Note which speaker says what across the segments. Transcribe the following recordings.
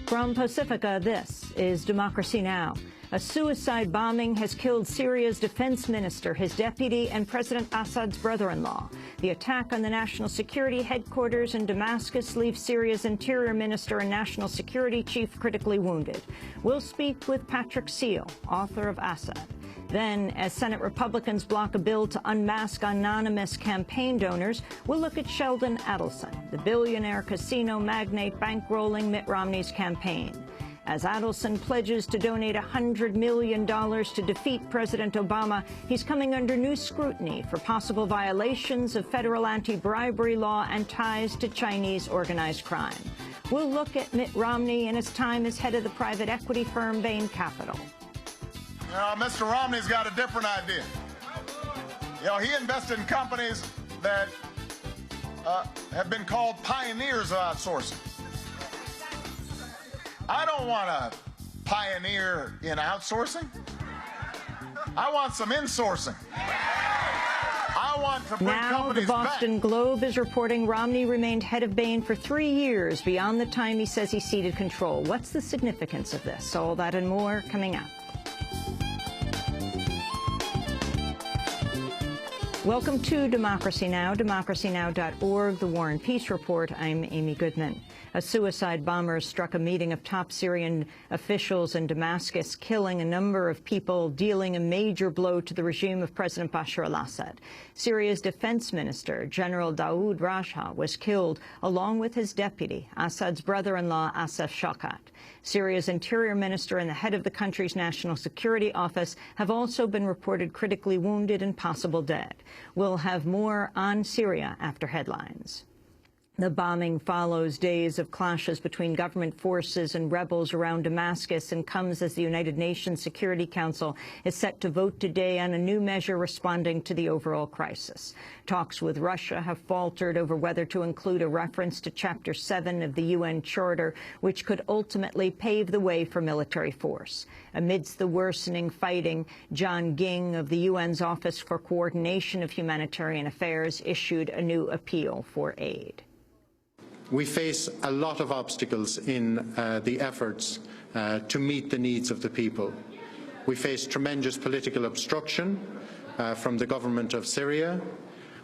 Speaker 1: From Pacifica, this is Democracy Now! A suicide bombing has killed Syria's defense minister, his deputy, and President Assad's brother-in-law. The attack on the national security headquarters in Damascus leaves Syria's interior minister and national security chief critically wounded. We'll speak with Patrick Seal, author of Assad. Then, as Senate Republicans block a bill to unmask anonymous campaign donors, we'll look at Sheldon Adelson, the billionaire casino magnate bankrolling Mitt Romney's campaign. As Adelson pledges to donate $100 million to defeat President Obama, he's coming under new scrutiny for possible violations of federal anti-bribery law and ties to Chinese organized crime. We'll look at Mitt Romney and his time as head of the private equity firm Bain Capital.
Speaker 2: You know, Mr. Romney's got a different idea. You know, he invested in companies that have been called pioneers of outsourcing. I don't want to pioneer in outsourcing. I want some insourcing. I want to bring companies back.
Speaker 1: Now, the Boston Globe is reporting Romney remained head of Bain for 3 years, beyond the time he says he ceded control. What's the significance of this? All that and more coming up. Welcome to Democracy Now!, democracynow.org, The War and Peace Report. I'm Amy Goodman. A suicide bomber struck a meeting of top Syrian officials in Damascus, killing a number of people, dealing a major blow to the regime of President Bashar al-Assad. Syria's defense minister, General Daoud Rajha, was killed, along with his deputy, Assad's brother-in-law, Hsbc. Syria's interior minister and the head of the country's national security office have also been reported critically wounded and possible dead. We'll have more on Syria after headlines. The bombing follows days of clashes between government forces and rebels around Damascus and comes as the United Nations Security Council is set to vote today on a new measure responding to the overall crisis. Talks with Russia have faltered over whether to include a reference to Chapter 7 of the UN Charter, which could ultimately pave the way for military force. Amidst the worsening fighting, John Ging of the UN's Office for Coordination of Humanitarian Affairs issued a new appeal for aid.
Speaker 3: We face a lot of obstacles in the efforts to meet the needs of the people. We face tremendous political obstruction from the government of Syria.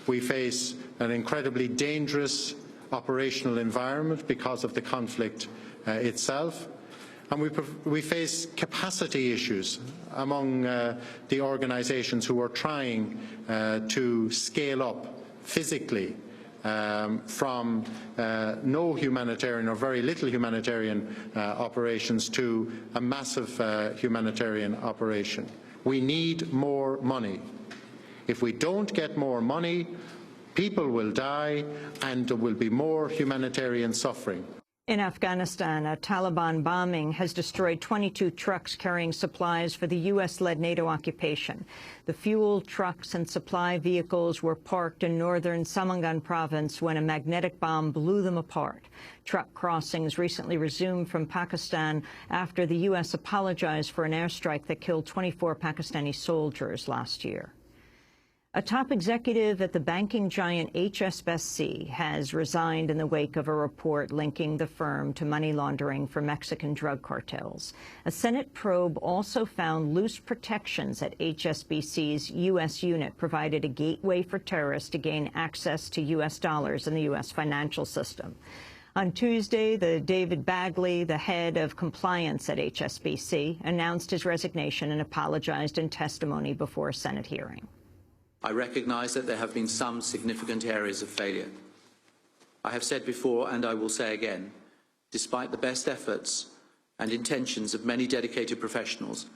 Speaker 3: We face an incredibly dangerous operational environment because of the conflict itself. And we face capacity issues among the organizations who are trying to scale up physically from no humanitarian or very little humanitarian operations to a massive humanitarian operation. We need more money. If we don't get more money, people will die and there will be more humanitarian suffering.
Speaker 1: In Afghanistan, a Taliban bombing has destroyed 22 trucks carrying supplies for the U.S.-led NATO occupation. The fuel trucks and supply vehicles were parked in northern Samangan province when a magnetic bomb blew them apart. Truck crossings recently resumed from Pakistan after the U.S. apologized for an airstrike that killed 24 Pakistani soldiers last year. A top executive at the banking giant Hsbc has resigned in the wake of a report linking the firm to money laundering for Mexican drug cartels. A Senate probe also found loose protections at HSBC's U.S. unit provided a gateway for terrorists to gain access to U.S. dollars in the U.S. financial system. On Tuesday, David Bagley, the head of compliance at HSBC, announced his resignation and apologized in testimony before a Senate hearing.
Speaker 4: I recognise that there have been some significant areas of failure. I have said before, and I will say again, despite the best efforts and intentions of many dedicated professionals,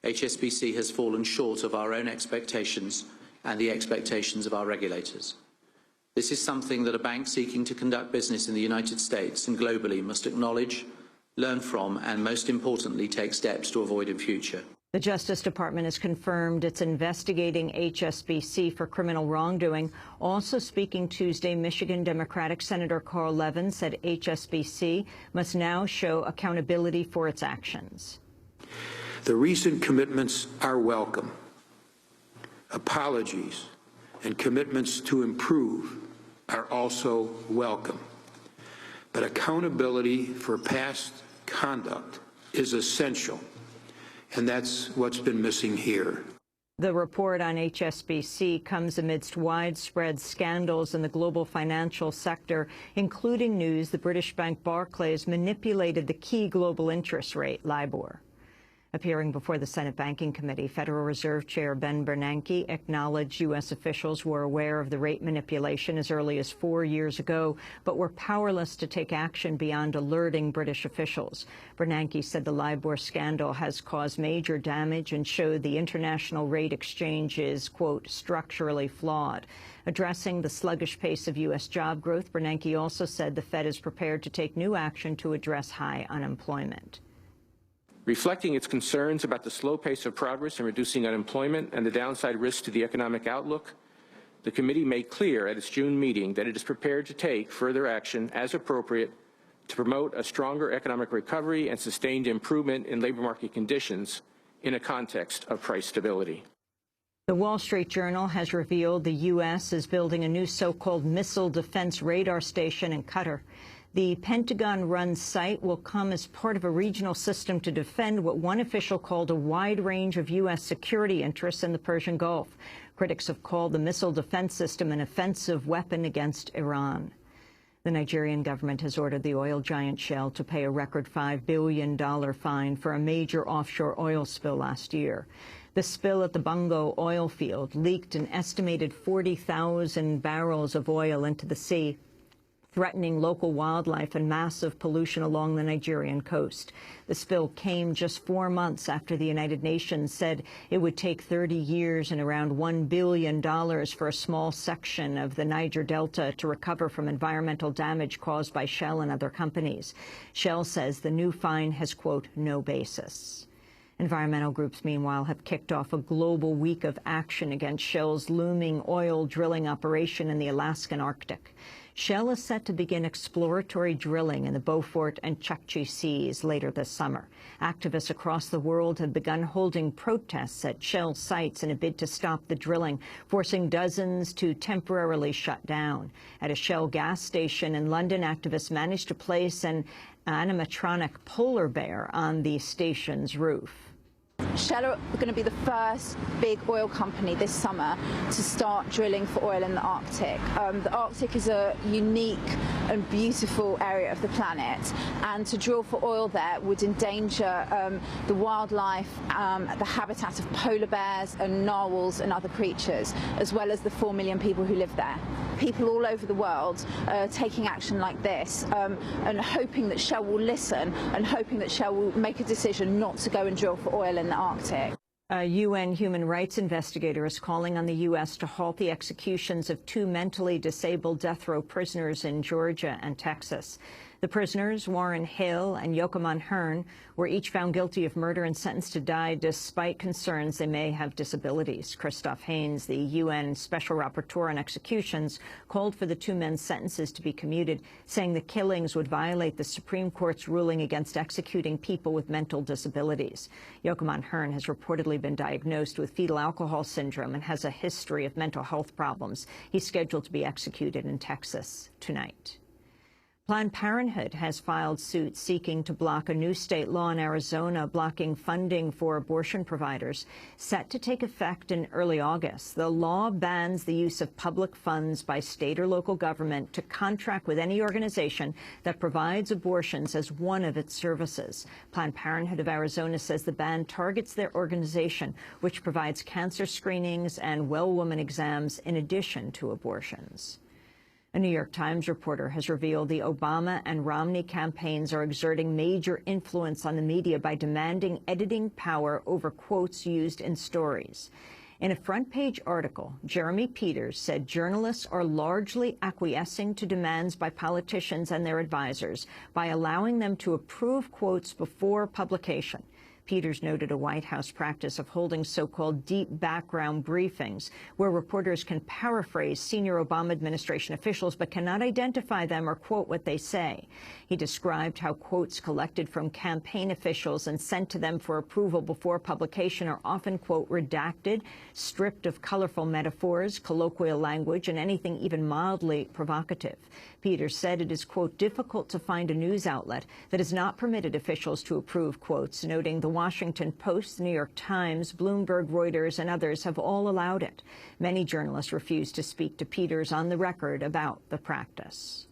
Speaker 4: HSBC has fallen short of our own expectations and the expectations of our regulators. This is something that a bank seeking to conduct business in the United States and globally must acknowledge, learn from, and most importantly, take steps to avoid in future.
Speaker 1: The Justice Department has confirmed it's investigating HSBC for criminal wrongdoing. Also speaking Tuesday, Michigan Democratic Senator Carl Levin said HSBC must now show accountability for its actions.
Speaker 5: The recent commitments are welcome. Apologies and commitments to improve are also welcome. But accountability for past conduct is essential, and that's what's been missing here.
Speaker 1: The report on Hsbc comes amidst widespread scandals in the global financial sector, including news the British bank Barclays manipulated the key global interest rate, LIBOR. Appearing before the Senate Banking Committee, Federal Reserve Chair Ben Bernanke acknowledged U.S. officials were aware of the rate manipulation as early as 4 years ago, but were powerless to take action beyond alerting British officials. Bernanke said the LIBOR scandal has caused major damage and showed the international rate exchange is, quote, structurally flawed. Addressing the sluggish pace of U.S. job growth, Bernanke also said the Fed is prepared to take new action to address high unemployment.
Speaker 6: Reflecting its concerns about the slow pace of progress in reducing unemployment and the downside risks to the economic outlook, the committee made clear at its June meeting that it is prepared to take further action as appropriate to promote a stronger economic recovery and sustained improvement in labor market conditions in a context of price stability.
Speaker 1: The Wall Street Journal has revealed the U.S. is building a new so-called missile defense radar station in Qatar. The Pentagon-run site will come as part of a regional system to defend what one official called a wide range of U.S. security interests in the Persian Gulf. Critics have called the missile defense system an offensive weapon against Iran. The Nigerian government has ordered the oil giant Shell to pay a record $5 billion fine for a major offshore oil spill last year. The spill at the Bongo oil field leaked an estimated 40,000 barrels of oil into the sea, threatening local wildlife and massive pollution along the Nigerian coast. The spill came just 4 months after the United Nations said it would take 30 years and around $1 billion for a small section of the Niger Delta to recover from environmental damage caused by Shell and other companies. Shell says the new fine has, quote, no basis. Environmental groups, meanwhile, have kicked off a global week of action against Shell's looming oil drilling operation in the Alaskan Arctic. Shell is set to begin exploratory drilling in the Beaufort and Chukchi Seas later this summer. Activists across the world have begun holding protests at Shell sites in a bid to stop the drilling, forcing dozens to temporarily shut down. At a Shell gas station in London, activists managed to place an animatronic polar bear on the station's roof.
Speaker 7: Shell are going to be the first big oil company this summer to start drilling for oil in the Arctic. The Arctic is a unique and beautiful area of the planet, and to drill for oil there would endanger the wildlife, the habitat of polar bears and narwhals and other creatures, as well as the 4 million people who live there. People all over the world are taking action like this and hoping that Shell will listen and hoping that Shell will make a decision not to go and drill for oil in the Arctic.
Speaker 1: A UN human rights investigator is calling on the U.S. to halt the executions of 2 mentally disabled death row prisoners in Georgia and Texas. The prisoners, Warren Hill and Yochanan Hearn, were each found guilty of murder and sentenced to die despite concerns they may have disabilities. Christoph Haynes, the UN Special Rapporteur on Executions, called for the 2 men's sentences to be commuted, saying the killings would violate the Supreme Court's ruling against executing people with mental disabilities. Yochanan Hearn has reportedly been diagnosed with fetal alcohol syndrome and has a history of mental health problems. He's scheduled to be executed in Texas tonight. Planned Parenthood has filed suit seeking to block a new state law in Arizona blocking funding for abortion providers. Set to take effect in early August, the law bans the use of public funds by state or local government to contract with any organization that provides abortions as one of its services. Planned Parenthood of Arizona says the ban targets their organization, which provides cancer screenings and well woman exams in addition to abortions. A New York Times reporter has revealed the Obama and Romney campaigns are exerting major influence on the media by demanding editing power over quotes used in stories. In a front-page article, Jeremy Peters said journalists are largely acquiescing to demands by politicians and their advisors by allowing them to approve quotes before publication. Peters noted a White House practice of holding so-called deep background briefings, where reporters can paraphrase senior Obama administration officials but cannot identify them or quote what they say. He described how quotes collected from campaign officials and sent to them for approval before publication are often, quote, redacted, stripped of colorful metaphors, colloquial language, and anything even mildly provocative. Peters said it is, quote, difficult to find a news outlet that has not permitted officials to approve quotes, noting the Washington Post, the New York Times, Bloomberg, Reuters, and others have all allowed it. Many journalists refused to speak to Peters on the record about the practice.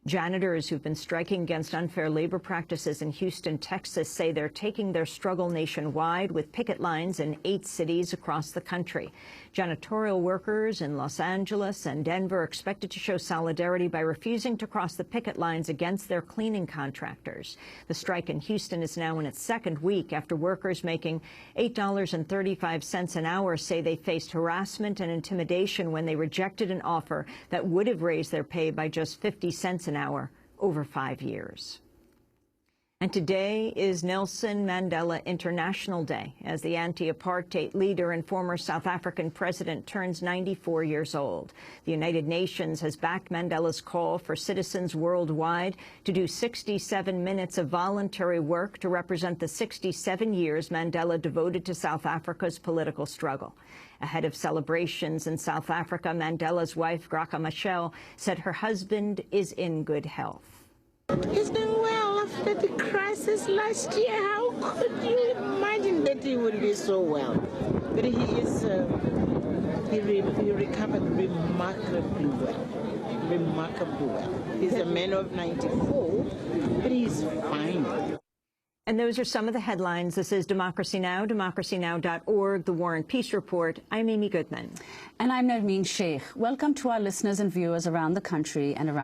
Speaker 1: Janitors who've been striking against unfair labor practices in Houston, Texas, say they're taking their struggle nationwide with picket lines in 8 cities across the country. Janitorial workers in Los Angeles and Denver are expected to show solidarity by refusing to cross the picket lines against their cleaning contractors. The strike in Houston is now in its 2nd week after workers making $8.35 an hour say they faced harassment and intimidation when they rejected an offer that would have raised their pay by just 50 cents an hour over 5 years. And today is Nelson Mandela International Day, as the anti-apartheid leader and former South African president turns 94 years old. The United Nations has backed Mandela's call for citizens worldwide to do 67 minutes of voluntary work to represent the 67 years Mandela devoted to South Africa's political struggle. Ahead of celebrations in South Africa, Mandela's wife, Graca Machel, said her husband is in good health.
Speaker 8: He's doing well after the crisis last year. How could you imagine that he would be so well? But he is, he recovered remarkably well. Remarkably well. He's a man of 94, but he's fine.
Speaker 1: And those are some of the headlines. This is Democracy Now!, democracynow.org, The War and Peace Report. I'm Amy Goodman.
Speaker 9: And I'm Nermeen Sheikh. Welcome to our listeners and viewers around the country and around